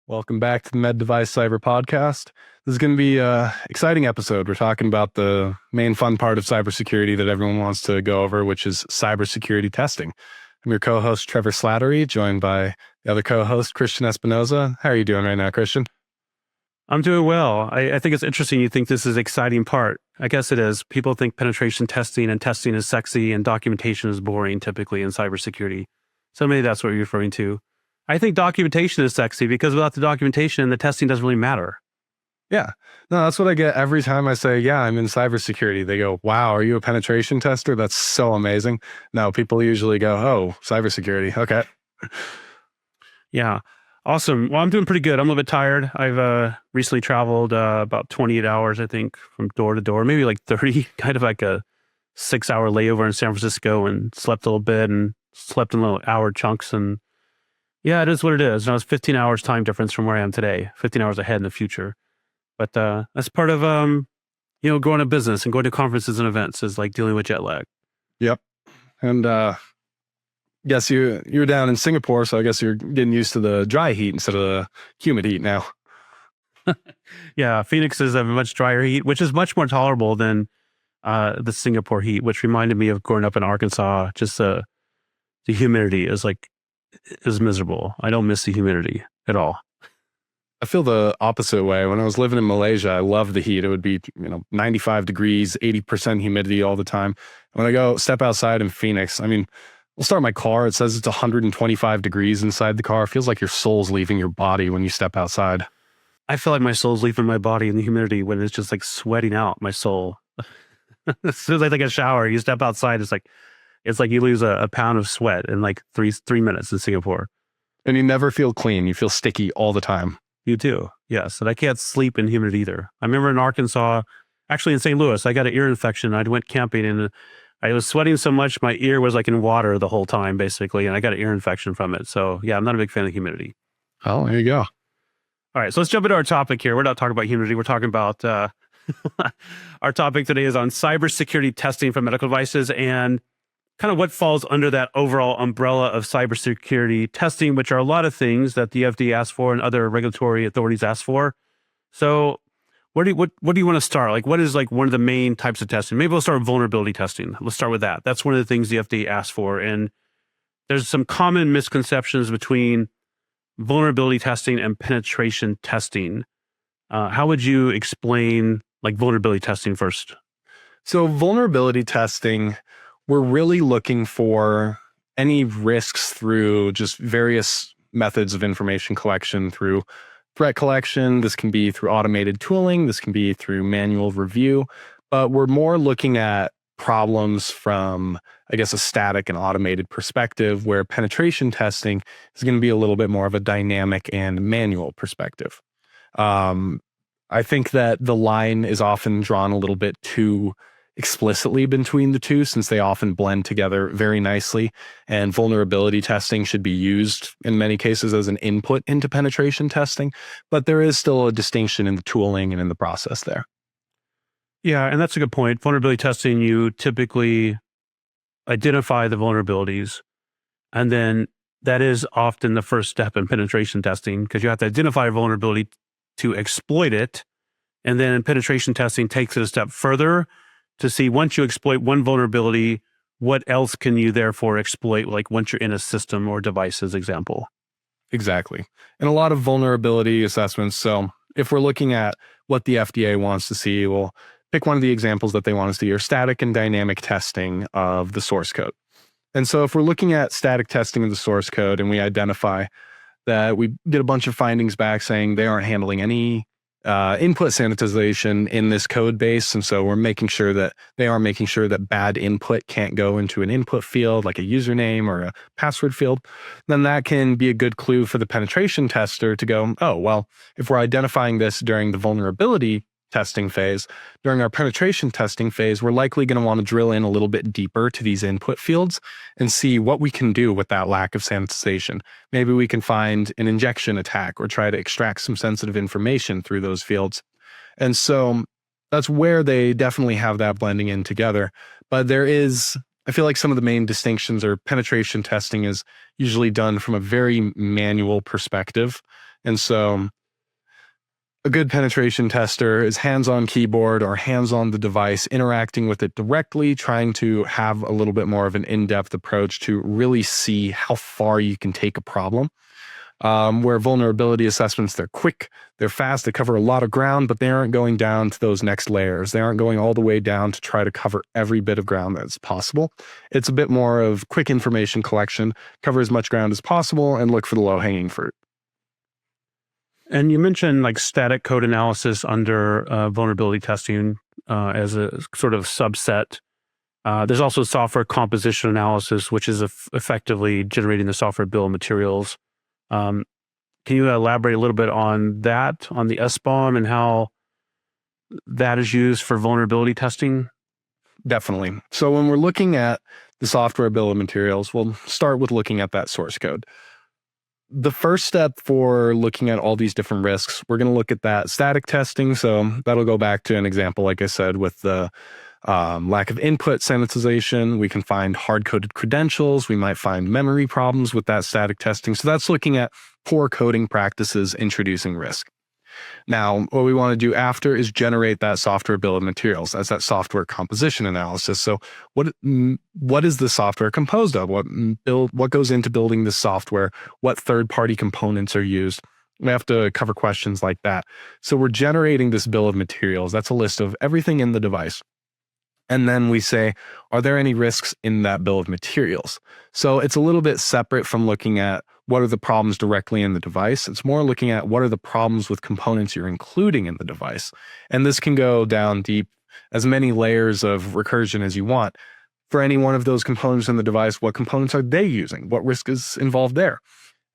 Welcome back to the Med Device Cyber Podcast. This is going to be an exciting episode. We're talking about the main fun part of cybersecurity that everyone wants to go over, which is cybersecurity testing. I'm your co-host, Trevor Slattery, joined by the other co-host, Christian Espinoza. How are you doing right now, Christian? I'm doing well. I think it's interesting you think this is an exciting part. I guess it is. People think penetration testing and testing is sexy and documentation is boring typically in cybersecurity. So maybe that's what you're referring to. I think documentation is sexy because without the documentation, the testing doesn't really matter. Yeah. No, that's what I get every time I say, yeah, I'm in cybersecurity. They go, wow, are you a penetration tester? That's so amazing. No, people usually go, oh, cybersecurity. Okay. Yeah. Awesome. Well, I'm doing pretty good. I'm a little bit tired. I've recently traveled about 28 hours, I think, from door to door, maybe like 30, kind of like a 6-hour layover in San Francisco, and slept a little bit and slept in little hour chunks. And yeah, it is what it is. And I was 15 hours time difference from where I am today, 15 hours ahead in the future. But that's part of, growing a business and going to conferences and events is like dealing with jet lag. Yep. And guess you're down in Singapore, so I guess you're getting used to the dry heat instead of the humid heat now. Yeah, Phoenix is a much drier heat, which is much more tolerable than the Singapore heat, which reminded me of growing up in Arkansas. Just the humidity is miserable. I don't miss the humidity at all. I feel the opposite way. When I was living in Malaysia, I loved the heat. It would be, 95 degrees, 80% humidity all the time. When I go step outside in Phoenix, we'll start my car. It says it's 125 degrees inside the car. It feels like your soul's leaving your body when you step outside. I feel like my soul's leaving my body in the humidity when it's just like sweating out my soul. As soon as I take a shower, you step outside, it's like you lose a pound of sweat in like three minutes in Singapore. And you never feel clean. You feel sticky all the time. You do, yes. And I can't sleep in humid either. I remember in Arkansas, actually in St. Louis, I got an ear infection. I went camping and I was sweating so much, my ear was like in water the whole time, basically, and I got an ear infection from it. So yeah, I'm not a big fan of humidity. Oh, there you go. All right, so let's jump into our topic here. We're not talking about humidity. We're talking about, our topic today is on cybersecurity testing for medical devices and kind of what falls under that overall umbrella of cybersecurity testing, which are a lot of things that the FDA asks for and other regulatory authorities ask for. So what do you want to start? Like, what is like one of the main types of testing? Maybe we'll start with vulnerability testing. Let's start with that. That's one of the things the FDA asks for. And there's some common misconceptions between vulnerability testing and penetration testing. How would you explain like vulnerability testing first? So vulnerability testing, we're really looking for any risks through just various methods of information collection, through threat collection. This can be through automated tooling. This can be through manual review. But we're more looking at problems from, I guess, a static and automated perspective, where penetration testing is going to be a little bit more of a dynamic and manual perspective. I think that the line is often drawn a little bit too explicitly between the two, since they often blend together very nicely, and vulnerability testing should be used in many cases as an input into penetration testing, but there is still a distinction in the tooling and in the process there. Yeah, and that's a good point. Vulnerability testing, you typically identify the vulnerabilities, and then that is often the first step in penetration testing, because you have to identify a vulnerability to exploit it, and then penetration testing takes it a step further to see, once you exploit one vulnerability, what else can you therefore exploit, like once you're in a system or device, as example. Exactly. And a lot of vulnerability assessments. So if we're looking at what the FDA wants to see, we'll pick one of the examples that they want to see, or static and dynamic testing of the source code. And so if we're looking at static testing of the source code and we identify that we get a bunch of findings back saying they aren't handling any input sanitization in this code base. And so we're making sure that they are making sure that bad input can't go into an input field like a username or a password field. Then that can be a good clue for the penetration tester to go, oh, well, if we're identifying this during the vulnerability testing phase, during our penetration testing phase, we're likely going to want to drill in a little bit deeper to these input fields and see what we can do with that lack of sanitization. Maybe we can find an injection attack or try to extract some sensitive information through those fields. And so that's where they definitely have that blending in together. But there is, I feel like some of the main distinctions are penetration testing is usually done from a very manual perspective. And so a good penetration tester is hands-on keyboard or hands-on the device, interacting with it directly, trying to have a little bit more of an in-depth approach to really see how far you can take a problem. Where vulnerability assessments, they're quick, they're fast, they cover a lot of ground, but they aren't going down to those next layers. They aren't going all the way down to try to cover every bit of ground that's possible. It's a bit more of quick information collection, cover as much ground as possible, and look for the low-hanging fruit. And you mentioned like static code analysis under vulnerability testing as a sort of subset. There's also software composition analysis, which is effectively generating the software bill of materials. Can you elaborate a little bit on that, on the SBoM and how that is used for vulnerability testing? Definitely. So when we're looking at the software bill of materials, we'll start with looking at that source code. The first step for looking at all these different risks, we're going to look at that static testing. So that'll go back to an example, like I said, with the lack of input sanitization. We can find hard-coded credentials. We might find memory problems with that static testing. So that's looking at poor coding practices introducing risk. Now, what we want to do after is generate that software bill of materials as that software composition analysis. So what is the software composed of? What goes into building the software? What third-party components are used? We have to cover questions like that. So we're generating this bill of materials. That's a list of everything in the device. And then we say, are there any risks in that bill of materials? So it's a little bit separate from looking at what are the problems directly in the device. It's more looking at what are the problems with components you're including in the device. And this can go down deep, as many layers of recursion as you want. For any one of those components in the device, what components are they using? What risk is involved there?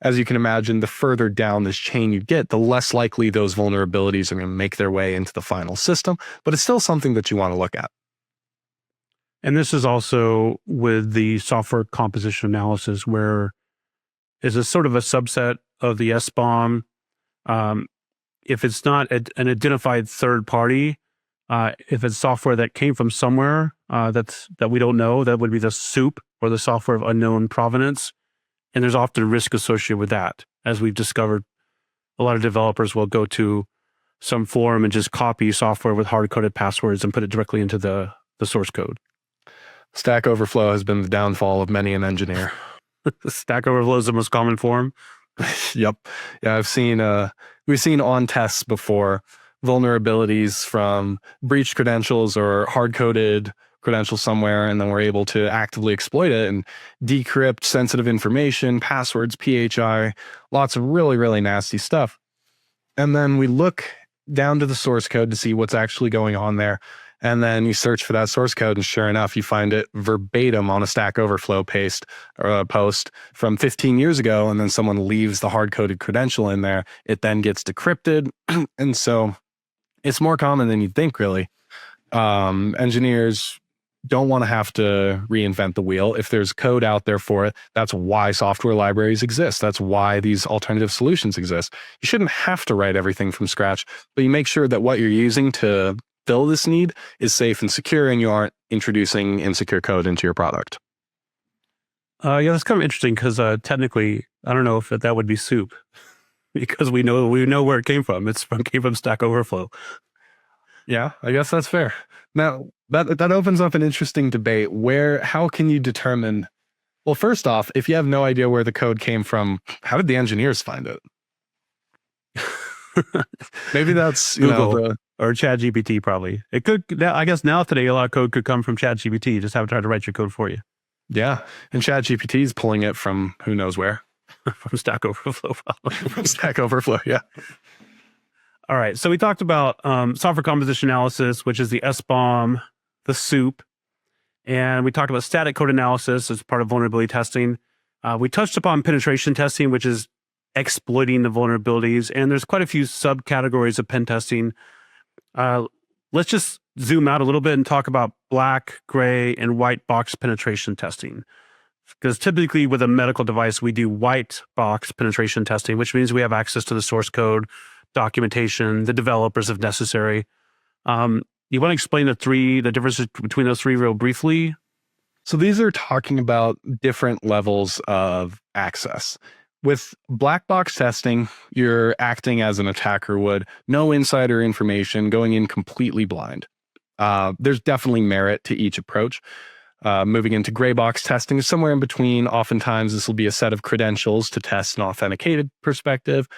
As you can imagine, the further down this chain you get, the less likely those vulnerabilities are going to make their way into the final system. But it's still something that you want to look at. And this is also with the software composition analysis, where is a sort of a subset of the SBoM. If it's not an identified third party, if it's software that came from somewhere that we don't know, that would be the soup or the software of unknown provenance. And there's often risk associated with that. As we've discovered, a lot of developers will go to some forum and just copy software with hard-coded passwords and put it directly into the source code. Stack Overflow has been the downfall of many an engineer. Stack Overflow is the most common form. Yep. Yeah, we've seen on tests before vulnerabilities from breached credentials or hard-coded credentials somewhere, and then we're able to actively exploit it and decrypt sensitive information, passwords, PHI, lots of really, really nasty stuff. And then we look down to the source code to see what's actually going on there. And then you search for that source code, and sure enough, you find it verbatim on a Stack Overflow post from 15 years ago, and then someone leaves the hard-coded credential in there. It then gets decrypted, and so it's more common than you'd think, really. Engineers don't want to have to reinvent the wheel. If there's code out there for it, that's why software libraries exist. That's why these alternative solutions exist. You shouldn't have to write everything from scratch, but you make sure that what you're using to fill this need is safe and secure, and you aren't introducing insecure code into your product. Yeah, that's kind of interesting because technically, I don't know if that would be soup because we know where it came from. It came from Stack Overflow. Yeah, I guess that's fair. Now, that opens up an interesting debate. How can you determine? Well, first off, if you have no idea where the code came from, how did the engineers find it? Maybe that's Google or ChatGPT. Probably it could. I guess today a lot of code could come from ChatGPT. You just have to try to write your code for you. Yeah, and ChatGPT is pulling it from who knows where. From Stack Overflow. From Stack Overflow. Yeah. All right. So we talked about software composition analysis, which is the SBoM, the soup, and we talked about static code analysis as part of vulnerability testing. We touched upon penetration testing, which is exploiting the vulnerabilities, and there's quite a few subcategories of pen testing. Let's just zoom out a little bit and talk about black, gray, and white box penetration testing. Because typically with a medical device, we do white box penetration testing, which means we have access to the source code, documentation, the developers if necessary. You want to explain the differences between those three real briefly? So these are talking about different levels of access. With black box testing, you're acting as an attacker would, no insider information, going in completely blind. There's definitely merit to each approach. Moving into gray box testing is somewhere in between. Oftentimes, this will be a set of credentials to test an authenticated perspective,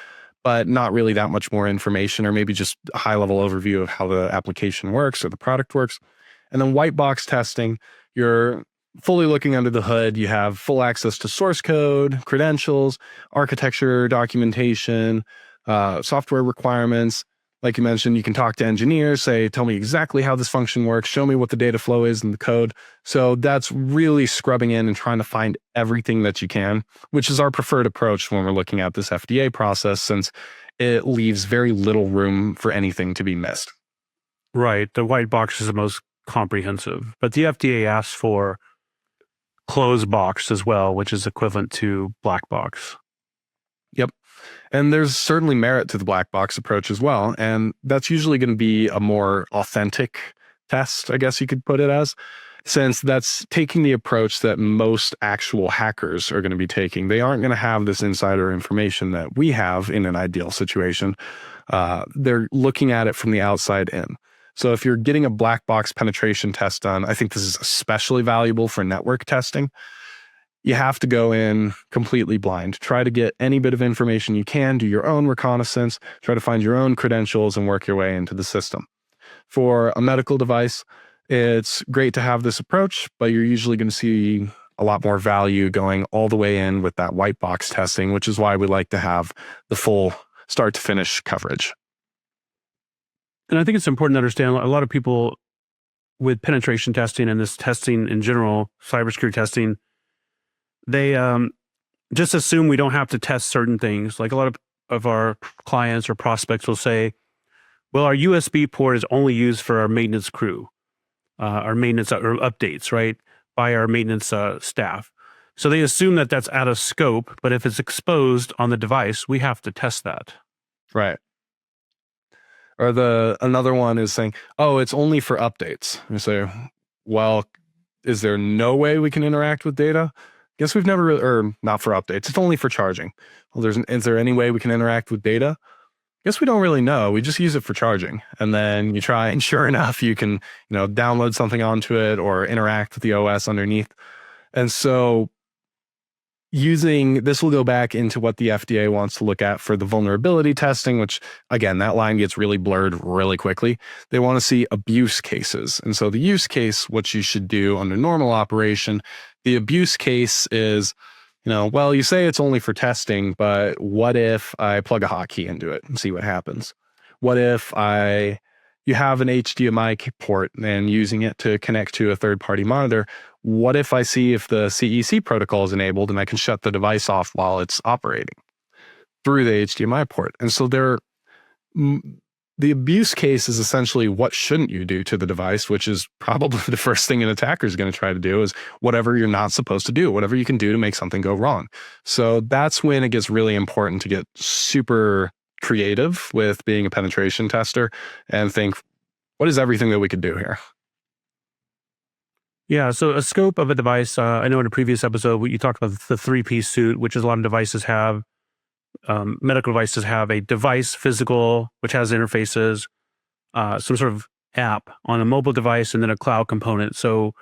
but not really that much more information, or maybe just a high-level overview of how the application works or the product works. And then white box testing, you're fully looking under the hood. You have full access to source code, credentials, architecture, documentation, software requirements. Like you mentioned, you can talk to engineers, say, tell me exactly how this function works, show me what the data flow is in the code. So that's really scrubbing in and trying to find everything that you can, which is our preferred approach when we're looking at this FDA process, since it leaves very little room for anything to be missed. Right. The white box is the most comprehensive, but the FDA asks for closed box as well, which is equivalent to black box. Yep. And there's certainly merit to the black box approach as well. And that's usually going to be a more authentic test, I guess you could put it as, since that's taking the approach that most actual hackers are going to be taking. They aren't going to have this insider information that we have in an ideal situation. They're looking at it from the outside in. So if you're getting a black box penetration test done, I think this is especially valuable for network testing. You have to go in completely blind. Try to get any bit of information you can, do your own reconnaissance, try to find your own credentials and work your way into the system. For a medical device, it's great to have this approach, but you're usually going to see a lot more value going all the way in with that white box testing, which is why we like to have the full start to finish coverage. And I think it's important to understand a lot of people with penetration testing and this testing in general, cybersecurity testing, they just assume we don't have to test certain things. Like a lot of our clients or prospects will say, well, our USB port is only used for our maintenance crew, our maintenance or updates, right, by our maintenance staff. So they assume that that's out of scope, but if it's exposed on the device, we have to test that. Right. Or another one is saying, oh, it's only for updates. You say, well, is there no way we can interact with data? Guess we've never really, or not for updates. It's only for charging. Well, is there any way we can interact with data? Guess we don't really know. We just use it for charging. And then you try, and sure enough, you can, download something onto it or interact with the OS underneath. And so using this will go back into what the FDA wants to look at for the vulnerability testing, which again, that line gets really blurred really quickly. They want to see abuse cases. And so the use case, what you should do under normal operation, the abuse case is, well, you say it's only for testing, but what if I plug a hotkey into it and see what happens? What if you have an HDMI port and using it to connect to a third-party monitor? What if I see if the CEC protocol is enabled and I can shut the device off while it's operating through the HDMI port? And so the abuse case is essentially what shouldn't you do to the device, which is probably the first thing an attacker is going to try to do, is whatever you're not supposed to do, whatever you can do to make something go wrong. So that's when it gets really important to get super creative with being a penetration tester and think, what is everything that we could do here? Yeah, so a scope of a device, I know in a previous episode, you talked about the three-piece suite, which is a lot of devices have. Medical devices have a device physical, which has interfaces, some sort of app on a mobile device, and then a cloud component. So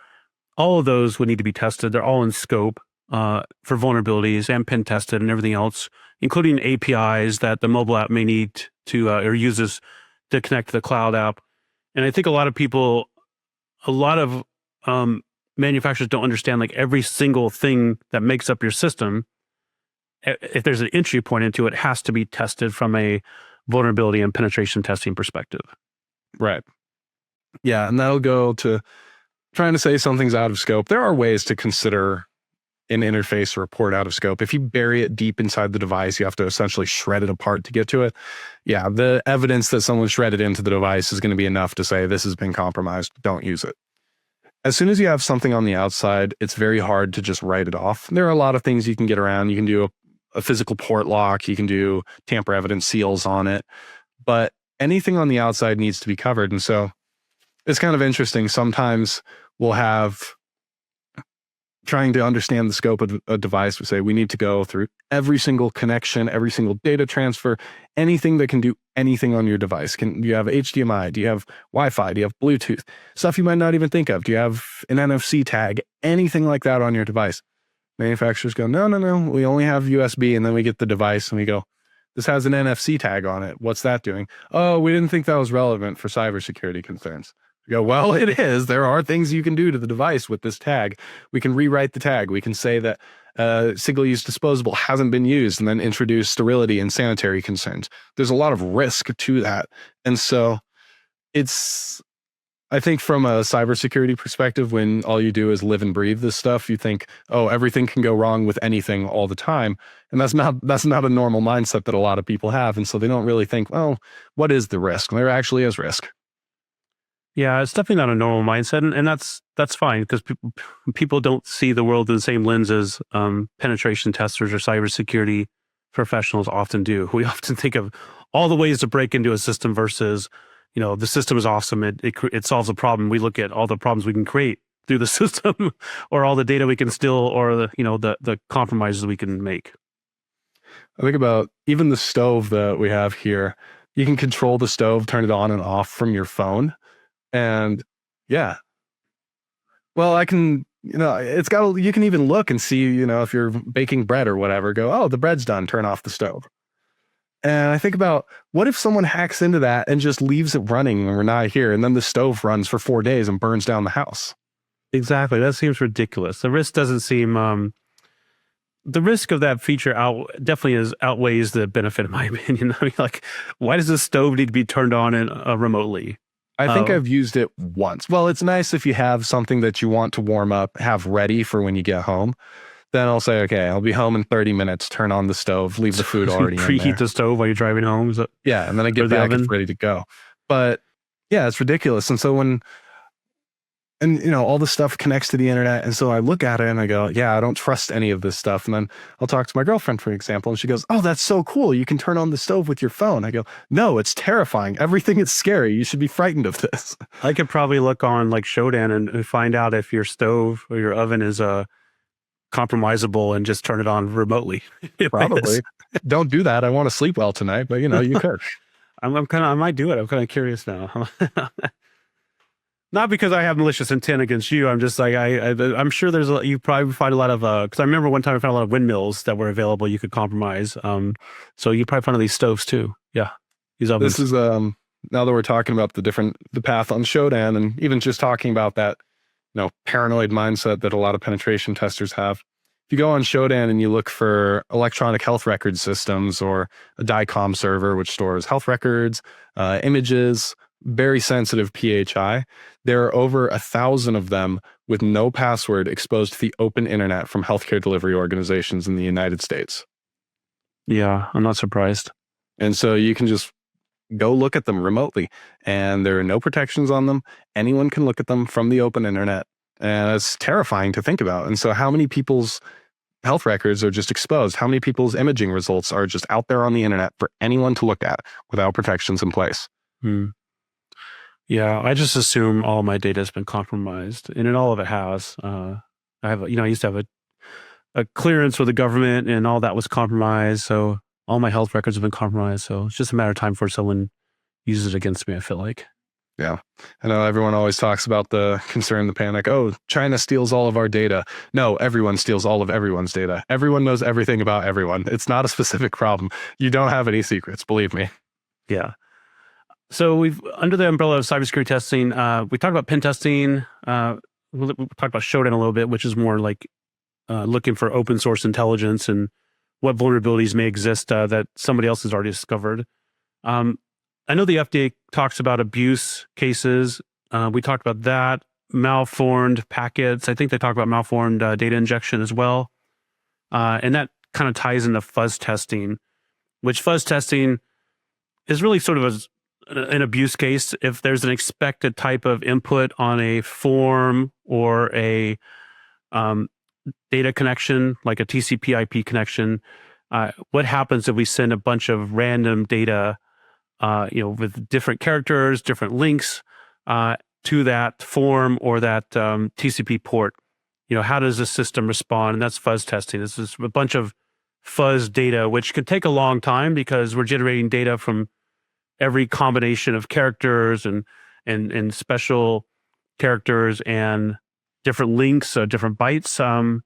all of those would need to be tested. They're all in scope for vulnerabilities and pen tested and everything else, including APIs that the mobile app may need to or uses to connect to the cloud app. And I think a lot of manufacturers don't understand like every single thing that makes up your system. If there's an entry point into it, has to be tested from a vulnerability and penetration testing perspective. Right. Yeah. And that'll go to trying to say something's out of scope. There are ways to consider an interface or a port out of scope. If you bury it deep inside the device, you have to essentially shred it apart to get to it. Yeah. The evidence that someone shredded into the device is going to be enough to say this has been compromised. Don't use it. As soon as you have something on the outside, it's very hard to just write it off. There are a lot of things you can get around. You can do a physical port lock. You can do tamper evidence seals on it. But anything on the outside needs to be covered. And so it's kind of interesting. Sometimes we'll have trying to understand the scope of a device, we say we need to go through every single connection, every single data transfer, anything that can do anything on your device. Do you have HDMI? Do you have Wi-Fi? Do you have Bluetooth? Stuff you might not even think of. Do you have an NFC tag? Anything like that on your device? Manufacturers go, no, we only have USB. And then we get the device and we go, this has an NFC tag on it. What's that doing? Oh, we didn't think that was relevant for cybersecurity concerns. You go, well, it is. There are things you can do to the device with this tag. We can rewrite the tag. We can say that single-use disposable hasn't been used and then introduce sterility and sanitary concerns. There's a lot of risk to that. And so I think from a cybersecurity perspective, when all you do is live and breathe this stuff, you think, oh, everything can go wrong with anything all the time. And that's not a normal mindset that a lot of people have. And so they don't really think, well, what is the risk? There actually is risk. Yeah, it's definitely not a normal mindset, and that's fine because people don't see the world in the same lens as penetration testers or cybersecurity professionals often do. We often think of all the ways to break into a system versus, the system is awesome. It solves a problem. We look at all the problems we can create through the system, or all the data we can steal, or the compromises we can make. I think about even the stove that we have here. You can control the stove, turn it on and off from your phone. And yeah, well, I can, you can even look and see, if you're baking bread or whatever, go, oh, the bread's done, turn off the stove. And I think about, what if someone hacks into that and just leaves it running when we're not here, and then the stove runs for 4 days and burns down the house? Exactly. That seems ridiculous. The risk doesn't seem, the risk of that feature definitely outweighs the benefit, in my opinion. I mean, why does the stove need to be turned on remotely? I think I've used it once. Well, it's nice if you have something that you want to warm up, have ready for when you get home. Then I'll say, okay, I'll be home in 30 minutes, turn on the stove, leave the food already in there. Preheat the stove while you're driving home? Yeah, and then I get back, it's ready to go. But yeah, it's ridiculous. And so all this stuff connects to the internet. And so I look at it and I go, yeah, I don't trust any of this stuff. And then I'll talk to my girlfriend, for example, and she goes, oh, that's so cool. You can turn on the stove with your phone. I go, no, it's terrifying. Everything is scary. You should be frightened of this. I could probably look on Shodan and find out if your stove or your oven is compromisable and just turn it on remotely. Probably. Don't do that. I want to sleep well tonight, but you could. I might do it. I'm kind of curious now. Not because I have malicious intent against you. I'm just I'm sure you probably find a lot of, because I remember one time I found a lot of windmills that were available you could compromise. So you probably found these stoves too. Yeah. These ovens. This is, now that we're talking about the path on Shodan, and even just talking about that, paranoid mindset that a lot of penetration testers have. If you go on Shodan and you look for electronic health record systems or a DICOM server, which stores health records, images, very sensitive PHI, there are over 1,000 of them with no password exposed to the open internet from healthcare delivery organizations in the United States. Yeah, I'm not surprised. And so you can just go look at them remotely, and there are no protections on them. Anyone can look at them from the open internet, and it's terrifying to think about. And so how many people's health records are just exposed? How many people's imaging results are just out there on the internet for anyone to look at without protections in place? Yeah, I just assume all my data has been compromised, and all of it has. I used to have a clearance with the government, and all that was compromised. So all my health records have been compromised. So it's just a matter of time before someone uses it against me, I feel like. Yeah. I know everyone always talks about the concern, the panic. Oh, China steals all of our data. No, everyone steals all of everyone's data. Everyone knows everything about everyone. It's not a specific problem. You don't have any secrets, believe me. Yeah. So we've, under the umbrella of cybersecurity testing, we talked about pen testing. We talked about Shodan a little bit, which is more looking for open source intelligence and what vulnerabilities may exist that somebody else has already discovered. I know the FDA talks about abuse cases. We talked about that. Malformed packets. I think they talk about malformed data injection as well. And that kind of ties into fuzz testing, which fuzz testing is really sort of an abuse case. If there's an expected type of input on a form or a data connection, like a TCP/IP connection, what happens if we send a bunch of random data, with different characters, different links to that form or that TCP port? how does the system respond? And that's fuzz testing. This is a bunch of fuzz data, which can take a long time because we're generating data from every combination of characters and special characters and different links, different bytes.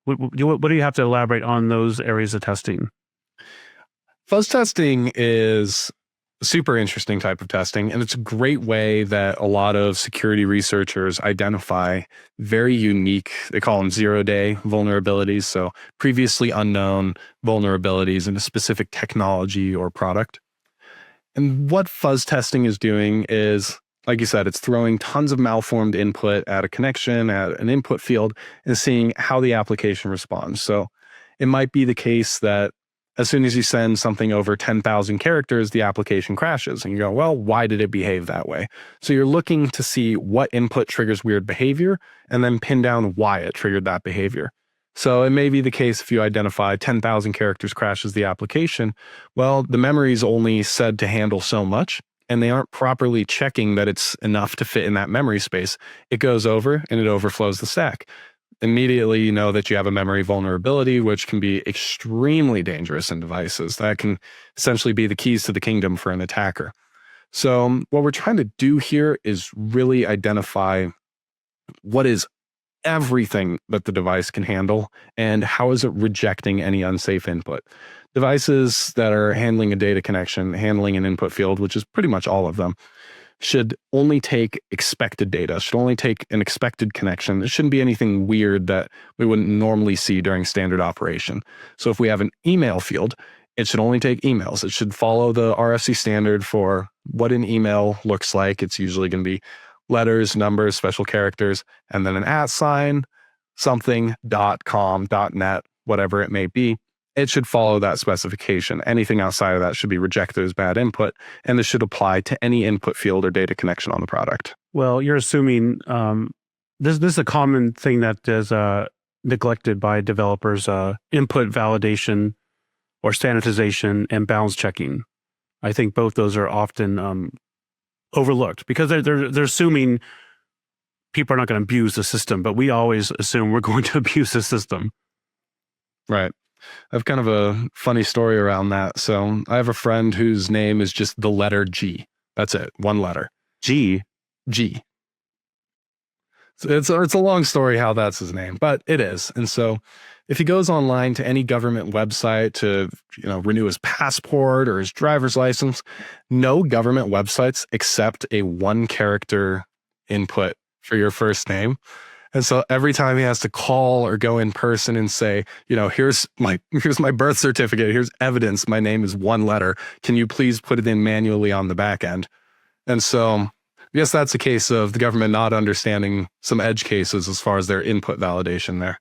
What do you have to elaborate on those areas of testing? Fuzz testing is a super interesting type of testing, and it's a great way that a lot of security researchers identify very unique, they call them zero-day vulnerabilities, so previously unknown vulnerabilities in a specific technology or product. And what fuzz testing is doing is, like you said, it's throwing tons of malformed input at a connection, at an input field, and seeing how the application responds. So it might be the case that as soon as you send something over 10,000 characters, the application crashes. And you go, well, why did it behave that way? So you're looking to see what input triggers weird behavior and then pin down why it triggered that behavior. So it may be the case if you identify 10,000 characters crashes the application, well, the memory is only said to handle so much, and they aren't properly checking that it's enough to fit in that memory space. It goes over and it overflows the stack. Immediately, you know that you have a memory vulnerability, which can be extremely dangerous in devices. That can essentially be the keys to the kingdom for an attacker. So what we're trying to do here is really identify what is everything that the device can handle and how is it rejecting any unsafe input. Devices that are handling a data connection, handling an input field, which is pretty much all of them, should only take expected data, should only take an expected connection. There shouldn't be anything weird that we wouldn't normally see during standard operation. So if we have an email field, it should only take emails. It should follow the RFC standard for what an email looks like. It's usually going to be letters, numbers, special characters, and then an @ sign, something, .com, .net, whatever it may be. It should follow that specification. Anything outside of that should be rejected as bad input, and this should apply to any input field or data connection on the product. Well, you're assuming this is a common thing that is neglected by developers: input validation or standardization and bounds checking. I think both those are often overlooked because they're assuming people are not going to abuse the system, but we always assume we're going to abuse the system. Right. I have kind of a funny story around that. So I have a friend whose name is just the letter G. That's it. One letter. G. So it's a long story how that's his name, but it is. And so if he goes online to any government website to renew his passport or his driver's license, no government websites accept a 1-character input for your first name. And so every time he has to call or go in person and say, here's my birth certificate, here's evidence my name is 1 letter. Can you please put it in manually on the back end? And so I guess that's a case of the government not understanding some edge cases as far as their input validation there.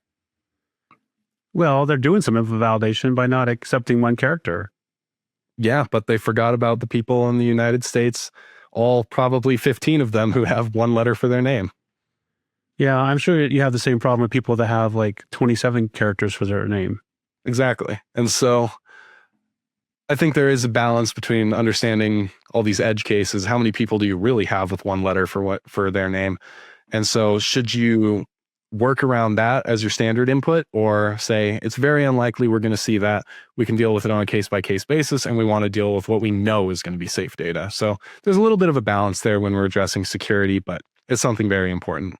Well, they're doing some input validation by not accepting 1 character. Yeah, but they forgot about the people in the United States, all probably 15 of them who have 1 letter for their name. Yeah, I'm sure you have the same problem with people that have like 27 characters for their name. Exactly. And so I think there is a balance between understanding all these edge cases. How many people do you really have with 1 letter for their name? And so should you work around that as your standard input, or say it's very unlikely we're going to see that, we can deal with it on a case-by-case basis, and we want to deal with what we know is going to be safe data. So there's a little bit of a balance there when we're addressing security, but it's something very important.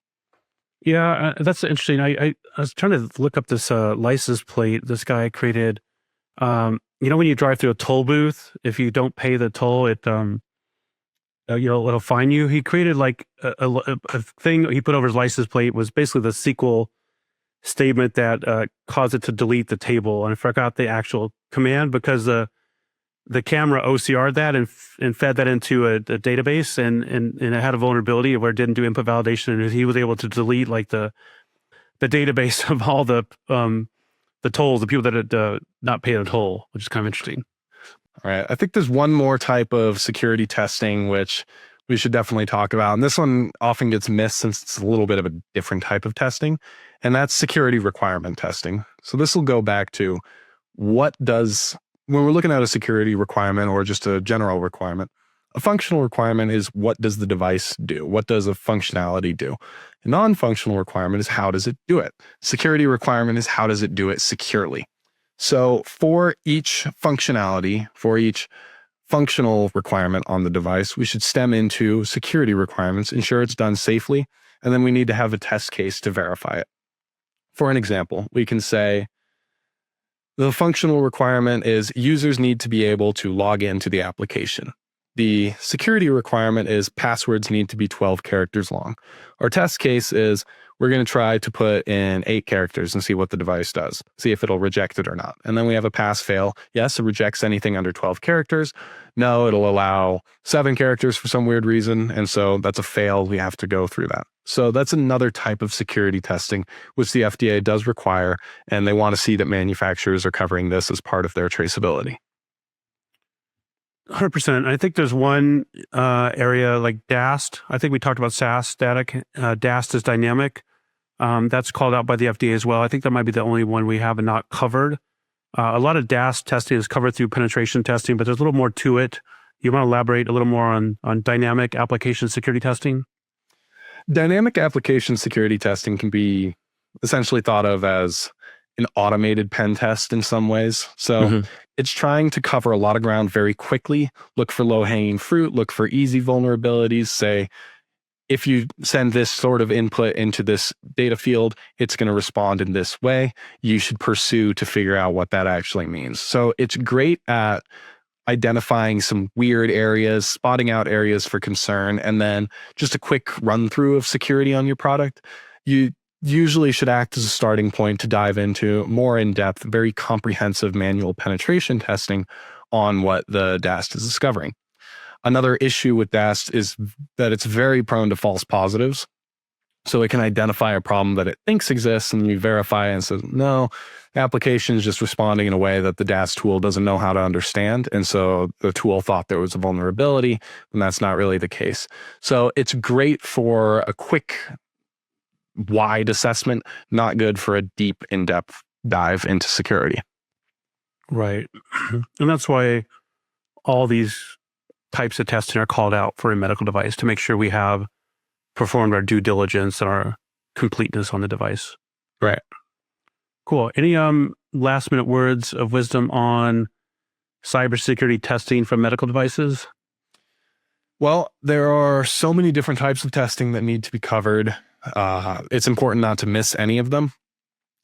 Yeah, that's interesting. I was trying to look up this license plate this guy created. When you drive through a toll booth, if you don't pay the toll, it'll fine you. He created like a thing he put over his license plate was basically the SQL statement that caused it to delete the table, and I forgot the actual command because the camera OCR'd that and fed that into a database, and it had a vulnerability where it didn't do input validation, and he was able to delete like the database of all the tolls, the people that had not paid a toll, which is kind of interesting. All right. I think there's one more type of security testing which we should definitely talk about. And this one often gets missed since it's a little bit of a different type of testing, and that's security requirement testing. So this will go back to when we're looking at a security requirement or just a general requirement, A functional requirement is what does the device do? What does a functionality do? A non-functional requirement is how does it do it? Security requirement is how does it do it securely? So for each functionality, for each functional requirement on the device, we should stem into security requirements, ensure it's done safely, and then we need to have a test case to verify it. For an example, we can say the functional requirement is users need to be able to log into the application. The security requirement is passwords need to be 12 characters long. Our test case is we're going to try to put in 8 characters and see what the device does, see if it'll reject it or not. And then we have a pass fail. Yes, it rejects anything under 12 characters. No, it'll allow 7 characters for some weird reason. And so that's a fail. We have to go through that. So that's another type of security testing, which the FDA does require. And they want to see that manufacturers are covering this as part of their traceability. 100%. I think there's one area like DAST. I think we talked about SAS, static. DAST is dynamic. That's called out by the FDA as well. I think that might be the only one we have not covered. A lot of DAST testing is covered through penetration testing, but there's a little more to it. You want to elaborate a little more on dynamic application security testing? Dynamic application security testing can be essentially thought of as an automated pen test in some ways. So it's trying to cover a lot of ground very quickly, look for low-hanging fruit, look for easy vulnerabilities, say, if you send this sort of input into this data field, it's going to respond in this way. You should pursue to figure out what that actually means. So it's great at identifying some weird areas, spotting out areas for concern, and then just a quick run through of security on your product. You usually should act as a starting point to dive into more in-depth, very comprehensive manual penetration testing on what the DAST is discovering. Another issue with DAST is that it's very prone to false positives. So it can identify a problem that it thinks exists, and you verify it and says, no, the application is just responding in a way that the DAST tool doesn't know how to understand. And so the tool thought there was a vulnerability, and that's not really the case. So it's great for a quick, wide assessment, not good for a deep, in-depth dive into security. Right. And that's why all these types of testing are called out for a medical device to make sure we have performed our due diligence and our completeness on the device. Right. Cool. Any last minute words of wisdom on cybersecurity testing from medical devices? Well, there are so many different types of testing that need to be covered. It's important not to miss any of them.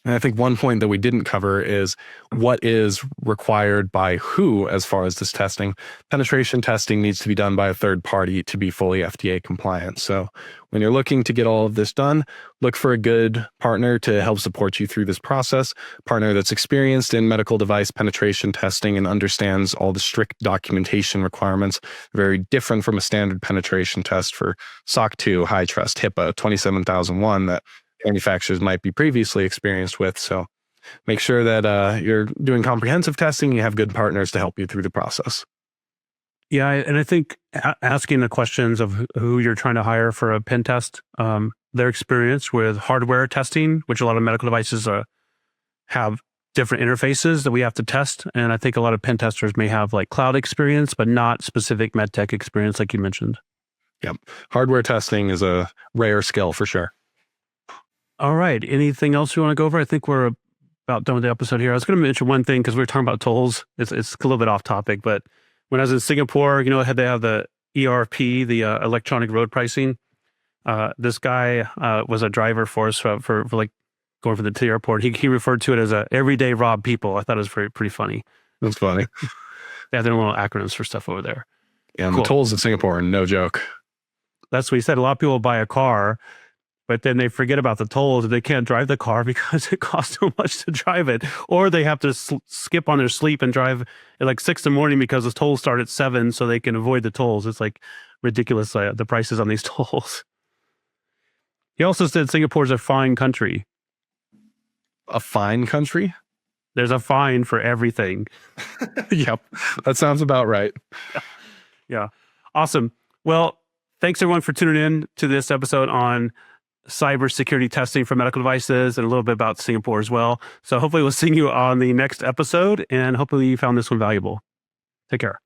And I think one point that we didn't cover is what is required by who as far as this testing. Penetration testing needs to be done by a third party to be fully FDA compliant. So when you're looking to get all of this done, look for a good partner to help support you through this process, partner that's experienced in medical device penetration testing and understands all the strict documentation requirements, very different from a standard penetration test for SOC 2, high trust, HIPAA, 27001 that manufacturers might be previously experienced with. So make sure that you're doing comprehensive testing. You have good partners to help you through the process. Yeah, and I think asking the questions of who you're trying to hire for a pen test, their experience with hardware testing, which a lot of medical devices have different interfaces that we have to test. And I think a lot of pen testers may have like cloud experience, but not specific med tech experience like you mentioned. Yep. Hardware testing is a rare skill for sure. All right. Anything else you want to go over? I think we're about done with the episode here. I was going to mention one thing because we were talking about tolls. It's a little bit off topic, but when I was in Singapore, they have the ERP, the electronic road pricing. This guy was a driver for us for like going to the airport. He referred to it as a everyday rob people. I thought it was pretty funny. That's funny. They have their little acronyms for stuff over there. Yeah, and cool. The tolls in Singapore are no joke. That's what he said. A lot of people buy a car, but then they forget about the tolls and they can't drive the car because it costs so much to drive it. Or they have to skip on their sleep and drive at like 6 a.m. because the tolls start at 7 so they can avoid the tolls. It's like ridiculous, the prices on these tolls. He also said Singapore's a fine country. A fine country? There's a fine for everything. Yep, that sounds about right. Yeah. Awesome. Well, thanks everyone for tuning in to this episode on cybersecurity testing for medical devices and a little bit about Singapore as well. So hopefully we'll see you on the next episode and hopefully you found this one valuable. Take care.